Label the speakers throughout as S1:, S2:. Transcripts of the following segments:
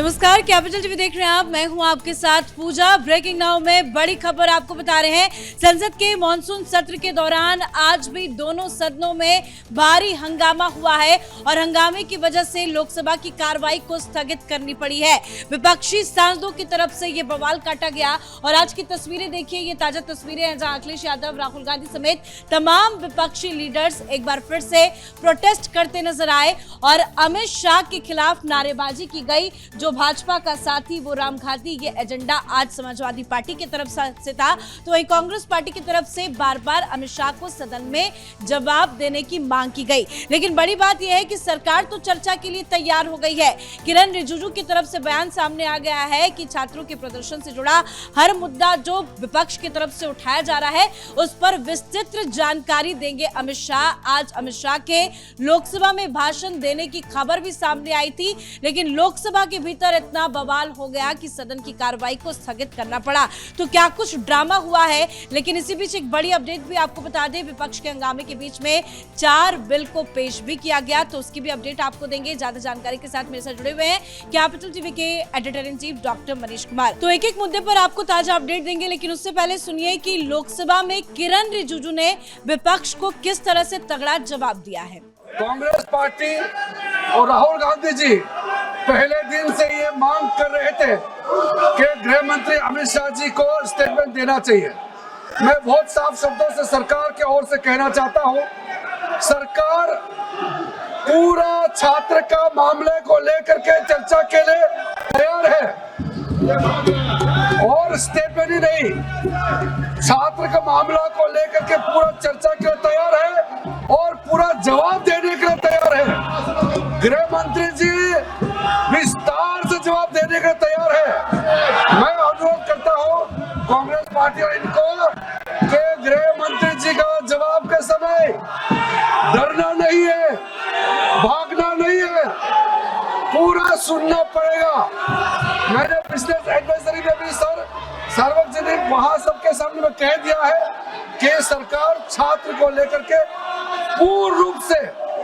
S1: नमस्कार, capital TV देख रहे हैं आप। मैं हूं आपके साथ पूजा। ब्रेकिंग नाउ में बड़ी खबर आपको बता रहे हैं। संसद के मॉनसून सत्र के दौरान आज भी दोनों सदनों में भारी हंगामा हुआ है और हंगामे की वजह से लोकसभा की कार्रवाई को स्थगित करनी पड़ी है। विपक्षी सांसदों की तरफ से ये बवाल काटा गया और आज की तस्वीरें देखिए, ये ताजा तस्वीरें हैं जहां अखिलेश यादव, राहुल गांधी समेत तमाम विपक्षी लीडर्स एक बार फिर से प्रोटेस्ट करते नजर आए और अमित शाह के खिलाफ नारेबाजी की गई। जो भाजपा का साथी वो राम घाटी, ये एजेंडा आज समाजवादी पार्टी की तरफ से था, तो वहीं कांग्रेस पार्टी की तरफ से बार बार अमित शाह को सदन में जवाब देने की मांग की गई। लेकिन बड़ी बात यह है कि सरकार तो चर्चा के लिए तैयार हो गई है। किरण रिजिजू की तरफ से बयान सामने आ गया है कि छात्रों के प्रदर्शन से जुड़ा हर मुद्दा जो विपक्ष की तरफ से उठाया जा रहा है उस पर विस्तृत जानकारी देंगे अमित शाह। आज अमित शाह के लोकसभा में भाषण देने की खबर भी सामने आई थी, लेकिन लोकसभा के भीतर इतना बवाल हो गया कि सदन की कार्रवाई को स्थगित करना पड़ा। तो क्या कुछ ड्रामा हुआ है। लेकिन इसी बीच एक बड़ी अपडेट भी आपको बता दें, विपक्ष के हंगामे के बीच में 4 बिल को पेश भी किया गया, तो उसकी भी अपडेट आपको देंगे। ज्यादा जानकारी के साथ मेरे साथ जुड़े हुए हैं कैपिटल टीवी के editor in chief doctor Manish Kumar. तो एक एक मुद्दे पर आपको ताजा अपडेट देंगे, लेकिन उससे पहले सुनिए कि लोकसभा में किरण रिजिजू ने विपक्ष को किस तरह से तगड़ा जवाब दिया है।
S2: कांग्रेस पार्टी और राहुल गांधी जी पहले दिन से ये मांग कर रहे थे कि गृह मंत्री अमित शाह जी को स्टेटमेंट देना चाहिए। मैं बहुत साफ शब्दों से सरकार की ओर से कहना चाहता हूं, सरकार पूरा छात्र का मामले को लेकर के चर्चा के लिए तैयार है और स्टेटमेंट ही नहीं, छात्र का मामला को लेकर के पूरा चर्चा के लिए तैयार है और पूरा जवाब देने के लिए तैयार है। गृह मंत्री जी विस्तार से जवाब देने के लिए तैयार है। मैं अनुरोध करता हूं कांग्रेस पार्टी और इनको कि गृह मंत्री जी का जवाब के समय डरना नहीं है, भागना नहीं है, पूरा सुनना पड़ेगा। मैंने बिजनेस एडवाइजरी में भी सार्वजनिक वहां सबके सामने में कह दिया है कि सरकार छात्र को लेकर के पूर्ण रूप से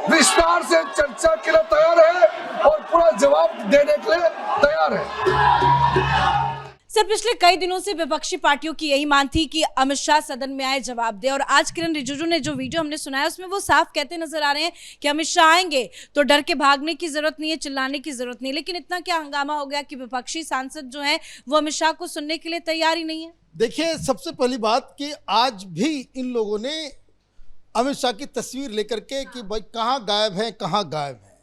S2: विस्तार से चर्चा के लिए तैयार है और पूरा जवाब देने के लिए तैयार है।
S1: सर, पिछले कई दिनों से विपक्षी पार्टियों की यही मांग थी कि अमित शाह सदन में आए, जवाब दे, और आज किरण रिजिजू ने जो वीडियो हमने सुनाया उसमें वो साफ कहते नजर आ रहे हैं कि अमित शाह आएंगे तो डर के भागने की जरूरत नहीं है, चिल्लाने की जरूरत नहीं है। लेकिन इतना क्या हंगामा हो गया कि विपक्षी सांसद जो हैं वो अमित शाह को सुनने के लिए तैयार ही नहीं है।
S3: देखिए, सबसे पहली बात कि आज भी इन लोगों ने अमित शाह की तस्वीर लेकर के कि भाई कहाँ गायब है, कहाँ गायब है।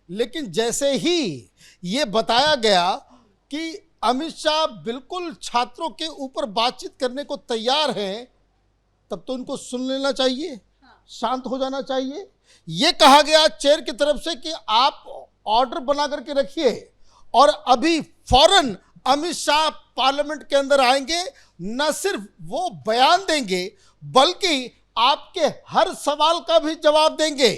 S3: लेकिन जैसे ही ये बताया गया कि अमित शाह बिल्कुल छात्रों के ऊपर बातचीत करने को तैयार हैं, तब तो इनको सुन लेना चाहिए, शांत हो जाना चाहिए। ये कहा गया चेयर की तरफ से कि आप ऑर्डर बना करके रखिए और अभी फौरन अमित शाह पार्लियामेंट के अंदर आएंगे, न सिर्फ वो बयान देंगे बल्कि आपके हर सवाल का भी जवाब देंगे।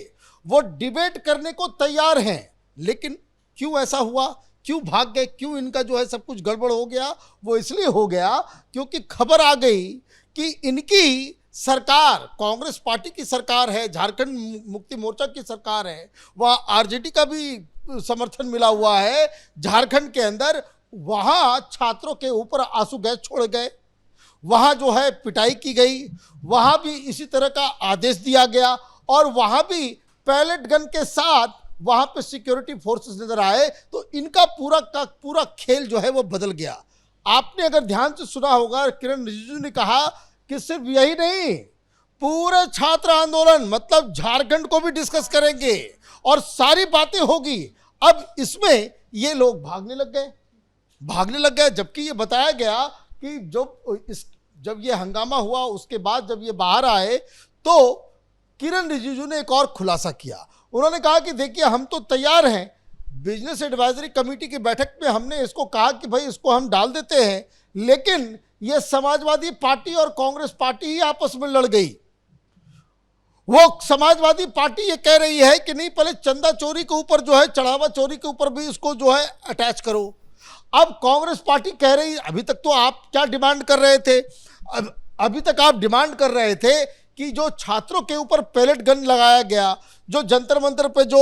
S3: वो डिबेट करने को तैयार हैं। लेकिन क्यों ऐसा हुआ, क्यों भाग गए, क्यों इनका जो है सब कुछ गड़बड़ हो गया? वो इसलिए हो गया क्योंकि खबर आ गई कि इनकी सरकार कांग्रेस पार्टी की सरकार है, झारखंड मुक्ति मोर्चा की सरकार है, वह आरजेडी का भी समर्थन मिला हुआ है झारखंड के अंदर। वहाँ छात्रों के ऊपर आंसू गैस छोड़े गए, वहाँ जो है पिटाई की गई, वहाँ भी इसी तरह का आदेश दिया गया और वहाँ भी पैलेट गन के साथ वहाँ पे सिक्योरिटी फोर्सेस नजर आए। तो इनका पूरा का पूरा खेल जो है वो बदल गया। आपने अगर ध्यान से सुना होगा, किरण रिजिजू ने कहा कि सिर्फ यही नहीं, पूरे छात्र आंदोलन मतलब झारखंड को भी डिस्कस करेंगे और सारी बातें होगी। अब इसमें ये लोग भागने लग गए, जबकि ये बताया गया कि जब ये हंगामा हुआ उसके बाद जब ये बाहर आए तो किरण रिजिजू ने एक और खुलासा किया। उन्होंने कहा कि देखिए, हम तो तैयार हैं, बिजनेस एडवाइजरी कमेटी की बैठक में हमने इसको कहा कि भाई इसको हम डाल देते हैं, लेकिन ये समाजवादी पार्टी और कांग्रेस पार्टी ही आपस में लड़ गई। वो समाजवादी पार्टी ये कह रही है कि नहीं, पहले चंदा चोरी के ऊपर जो है, चढ़ावा चोरी के ऊपर भी इसको जो है अटैच करो। अब कांग्रेस पार्टी कह रही, अभी तक तो आप क्या डिमांड कर रहे थे, अभी तक आप डिमांड कर रहे थे कि जो छात्रों के ऊपर पैलेट गन लगाया गया, जो जंतर मंतर पे जो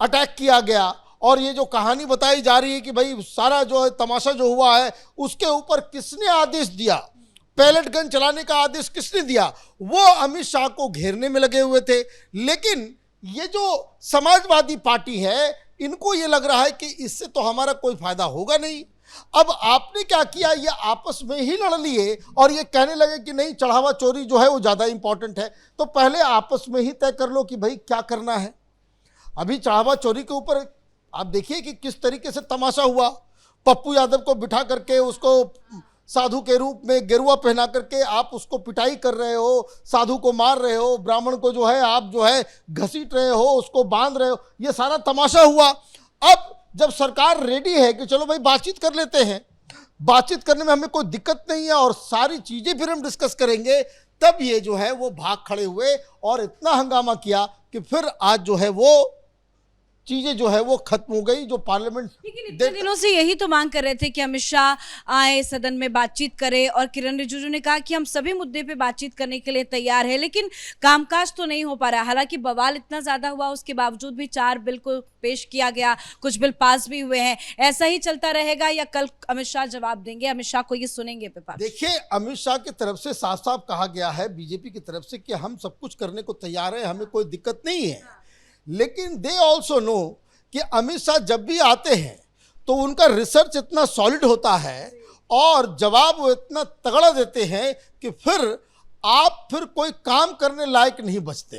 S3: अटैक किया गया और ये जो कहानी बताई जा रही है कि भाई सारा जो है तमाशा जो हुआ है उसके ऊपर किसने आदेश दिया, पैलेट गन चलाने का आदेश किसने दिया, वो अमित शाह को घेरने में लगे हुए थे। लेकिन ये जो समाजवादी पार्टी है इनको ये लग रहा है कि इससे तो हमारा कोई फायदा होगा नहीं। अब आपने क्या किया, ये आपस में ही लड़ लिए और ये कहने लगे कि नहीं चढ़ावा चोरी जो है वो ज़्यादा इंपॉर्टेंट है। तो पहले आपस में ही तय कर लो कि भाई क्या करना है। अभी चढ़ावा चोरी के ऊपर आप देखिए कि किस तरीके से तमाशा हुआ। पप्पू यादव को बिठा करके उसको साधु के रूप में गेरुआ पहना करके आप उसको पिटाई कर रहे हो, साधु को मार रहे हो, ब्राह्मण को जो है आप जो है घसीट रहे हो, उसको बांध रहे हो, ये सारा तमाशा हुआ। अब जब सरकार रेडी है कि चलो भाई बातचीत कर लेते हैं, बातचीत करने में हमें कोई दिक्कत नहीं है और सारी चीज़ें फिर हम डिस्कस करेंगे, तब ये जो है वो भाग खड़े हुए और इतना हंगामा किया कि फिर आज जो है वो चीजें जो है वो खत्म हो गई। जो पार्लियामेंट
S1: लेकिन इतने दिनों से यही तो मांग कर रहे थे कि अमित शाह आए, सदन में बातचीत करें, और किरण रिजिजू ने कहा कि हम सभी मुद्दे पे बातचीत करने के लिए तैयार है, लेकिन कामकाज तो नहीं हो पा रहा। हालांकि बवाल इतना ज्यादा हुआ, उसके बावजूद भी 4 बिल को पेश किया गया, कुछ बिल पास भी हुए हैं। ऐसा ही चलता रहेगा या कल अमित शाह जवाब देंगे? अमित शाह को ये सुनेंगे विपक्ष?
S3: देखिए, अमित शाह की तरफ से साफ साफ कहा गया है बीजेपी की तरफ से कि हम सब कुछ करने को तैयार है, हमें कोई दिक्कत नहीं है। लेकिन दे ऑल्सो नो कि अमित शाह जब भी आते हैं तो उनका रिसर्च इतना सॉलिड होता है और जवाब वो इतना तगड़ा देते हैं कि फिर आप कोई काम करने लायक नहीं बचते।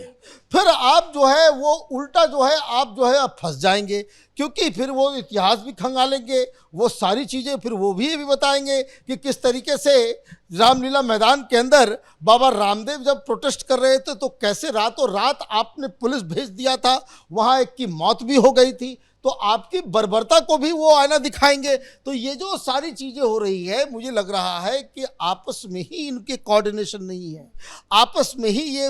S3: फिर आप जो है वो उल्टा जो है आप जो है आप फंस जाएंगे, क्योंकि फिर वो इतिहास भी खंगालेंगे, वो सारी चीज़ें फिर वो भी बताएंगे कि किस तरीके से रामलीला मैदान के अंदर बाबा रामदेव जब प्रोटेस्ट कर रहे थे तो कैसे रातों रात आपने पुलिस भेज दिया था, वहाँ एक की मौत भी हो गई थी। तो आपकी बर्बरता को भी वो आईना दिखाएंगे। तो ये जो सारी चीज़ें हो रही है, मुझे लग रहा है कि आपस में ही इनके कोऑर्डिनेशन नहीं है, आपस में ही ये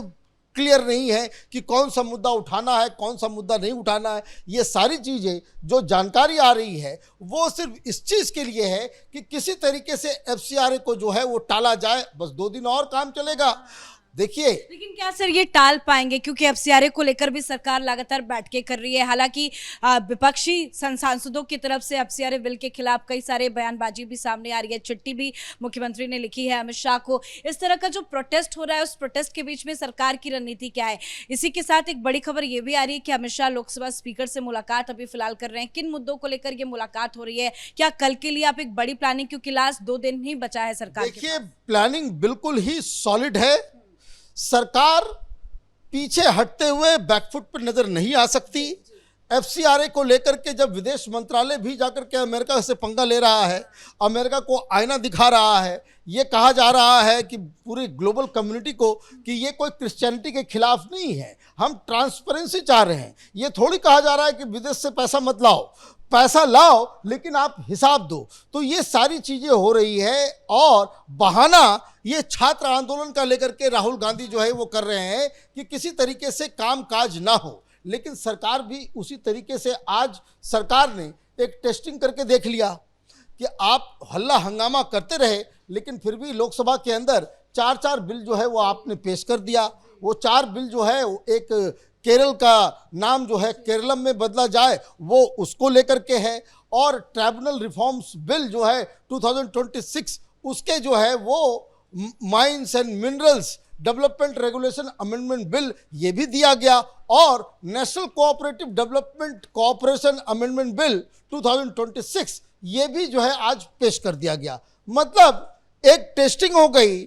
S3: क्लियर नहीं है कि कौन सा मुद्दा उठाना है, कौन सा मुद्दा नहीं उठाना है। ये सारी चीज़ें जो जानकारी आ रही है वो सिर्फ इस चीज़ के लिए है कि किसी तरीके से FCRA को जो है वो टाला जाए, बस 2 दिन और काम चलेगा। देखिए,
S1: लेकिन क्या सर ये टाल पाएंगे? क्योंकि FCRA को लेकर भी सरकार लगातार बैठकें कर रही है। हालांकि विपक्षी सांसदों की तरफ से FCRA बिल के खिलाफ कई सारे बयानबाजी भी सामने आ रही है, चिट्ठी भी मुख्यमंत्री ने लिखी है अमित शाह को। इस तरह का जो प्रोटेस्ट हो रहा है, उस प्रोटेस्ट के बीच में सरकार की रणनीति क्या है? इसी के साथ एक बड़ी खबर ये भी आ रही है कि अमित शाह लोकसभा स्पीकर से मुलाकात अभी फिलहाल कर रहे हैं। किन मुद्दों को लेकर ये मुलाकात हो रही है? क्या कल के लिए आप एक बड़ी प्लानिंग, क्योंकि लास्ट 2 दिन ही बचा है सरकार?
S3: देखिए, प्लानिंग बिल्कुल ही सॉलिड है। सरकार पीछे हटते हुए बैकफुट पर नजर नहीं आ सकती। FCRA को लेकर के जब विदेश मंत्रालय भी जाकर के अमेरिका से पंगा ले रहा है, अमेरिका को आईना दिखा रहा है, ये कहा जा रहा है कि पूरी ग्लोबल कम्युनिटी को कि ये कोई क्रिश्चियनिटी के खिलाफ नहीं है, हम ट्रांसपेरेंसी चाह रहे हैं। ये थोड़ी कहा जा रहा है कि विदेश से पैसा मत लाओ, पैसा लाओ लेकिन आप हिसाब दो। तो ये सारी चीज़ें हो रही है और बहाना ये छात्र आंदोलन का लेकर के राहुल गांधी जो है वो कर रहे हैं कि किसी तरीके से काम काज ना हो। लेकिन सरकार भी उसी तरीके से, आज सरकार ने एक टेस्टिंग करके देख लिया कि आप हल्ला हंगामा करते रहे लेकिन फिर भी लोकसभा के अंदर 4 बिल जो है वो आपने पेश कर दिया। वो 4 बिल जो है, एक केरल का नाम जो है केरलम में बदला जाए वो उसको लेकर के है, और ट्राइब्यूनल रिफॉर्म्स बिल जो है 2026 उसके जो है वो mines and minerals development regulation amendment bill ये भी दिया गया, और national cooperative development cooperation amendment bill 2026 ये भी जो है आज पेश कर दिया गया। मतलब एक टेस्टिंग हो गई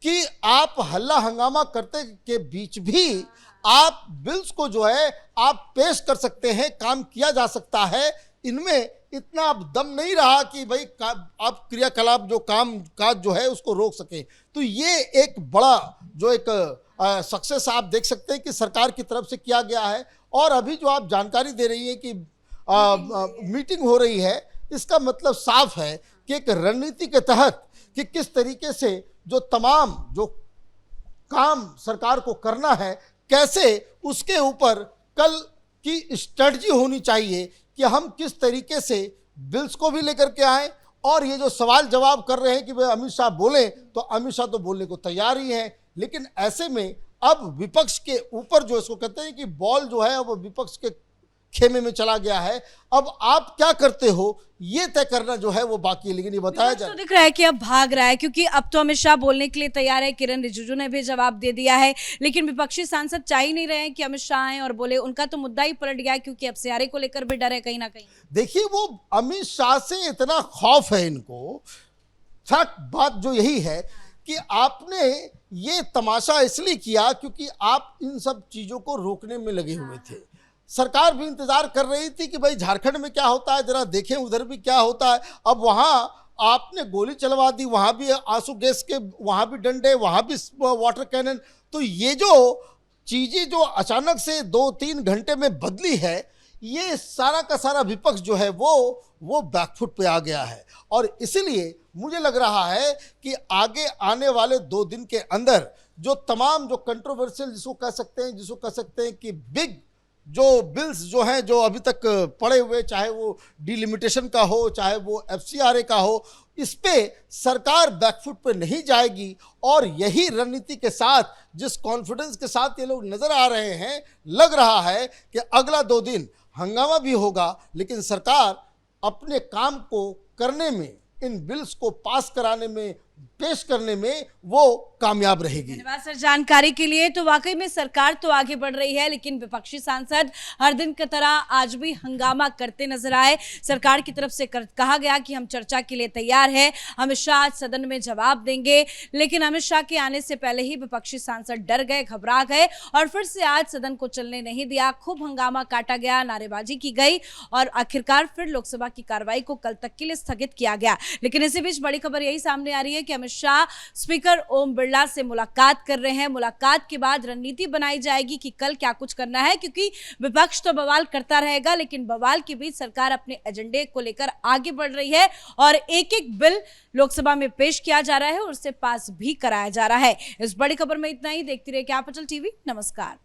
S3: कि आप हल्ला हंगामा करते के बीच भी आप बिल्स को जो है आप पेश कर सकते हैं, काम किया जा सकता है। इनमें इतना अब दम नहीं रहा कि भाई आप क्रियाकलाप जो काम काज जो है उसको रोक सके। तो ये एक बड़ा जो एक सक्सेस आप देख सकते हैं कि सरकार की तरफ से किया गया है। और अभी जो आप जानकारी दे रही है कि मीटिंग हो रही है, इसका मतलब साफ है कि एक रणनीति के तहत कि किस तरीके से जो तमाम जो काम सरकार को करना है, कैसे उसके ऊपर कल की स्ट्रेटजी होनी चाहिए कि हम किस तरीके से बिल्स को भी लेकर के आए। और ये जो सवाल जवाब कर रहे हैं कि भाई अमित शाह बोले, तो अमित शाह तो बोलने को तैयार ही हैं, लेकिन ऐसे में अब विपक्ष के ऊपर जो इसको कहते हैं कि बॉल जो है अब विपक्ष के खेमे में चला गया है। अब आप क्या करते हो ये तय करना जो है वो बाकी है, लेकिन ये बताया
S1: विपक्ष
S3: जाए
S1: तो दिख रहा है कि अब भाग रहा है, क्योंकि अब तो अमित शाह बोलने के लिए तैयार है, किरण रिजिजू ने भी जवाब दे दिया है, लेकिन विपक्षी सांसद चाह ही नहीं रहे हैं कि अमित शाह आए और बोले। उनका तो मुद्दा ही पलट गया, क्योंकि अब सियारे को लेकर भी डर है कहीं ना कहीं।
S3: देखिए, वो अमित शाह से इतना खौफ है इनको। फैक्ट बात जो यही है कि आपने ये तमाशा इसलिए किया क्योंकि आप इन सब चीजों को रोकने में लगे हुए थे। सरकार भी इंतजार कर रही थी कि भाई झारखंड में क्या होता है, जरा देखें उधर भी क्या होता है। अब वहां आपने गोली चलवा दी, वहां भी आंसू गैस के, वहां भी डंडे, वहां भी वाटर कैनन। तो ये जो चीजें जो अचानक से 2-3 घंटे में बदली है, ये सारा का सारा विपक्ष जो है वो बैकफुट पे आ गया है। और इसीलिए मुझे लग रहा है कि आगे आने वाले 2 दिन के अंदर जो तमाम जो कंट्रोवर्शियल जिसको कह सकते हैं कि बिग जो बिल्स जो हैं जो अभी तक पड़े हुए, चाहे वो डिलिमिटेशन का हो, चाहे वो FCRA का हो, इस पे सरकार बैकफुट पे नहीं जाएगी। और यही रणनीति के साथ, जिस कॉन्फिडेंस के साथ ये लोग नजर आ रहे हैं, लग रहा है कि अगला 2 दिन हंगामा भी होगा, लेकिन सरकार अपने काम को करने में, इन बिल्स को पास कराने में, पेश करने में वो कामयाब रहेगी।
S1: धन्यवाद सर जानकारी के लिए। तो वाकई में सरकार तो आगे बढ़ रही है, लेकिन विपक्षी सांसद हर दिन की तरह आज भी हंगामा करते नजर आए। सरकार की तरफ से कहा गया कि हम चर्चा के लिए तैयार हैं, अमित शाह आज सदन में जवाब देंगे, लेकिन अमित शाह के आने से पहले ही विपक्षी सांसद डर गए, घबरा गए और फिर से आज सदन को चलने नहीं दिया। खूब हंगामा काटा गया, नारेबाजी की गई और आखिरकार फिर लोकसभा की कार्रवाई को कल तक के लिए स्थगित किया गया। लेकिन इसी बीच बड़ी खबर यही सामने आ रही है कि अमित शाह स्पीकर ओम बिरला से मुलाकात कर रहे हैं। मुलाकात के बाद रणनीति बनाई जाएगी कि कल क्या कुछ करना है, क्योंकि विपक्ष तो बवाल करता रहेगा, लेकिन बवाल के बीच सरकार अपने एजेंडे को लेकर आगे बढ़ रही है और एक-एक बिल लोकसभा में पेश किया जा रहा है और उससे पास भी कराया जा रहा है। इस बड़ी खबर में इतना ही। देखती रहिए कैपिटल टीवी। नमस्कार।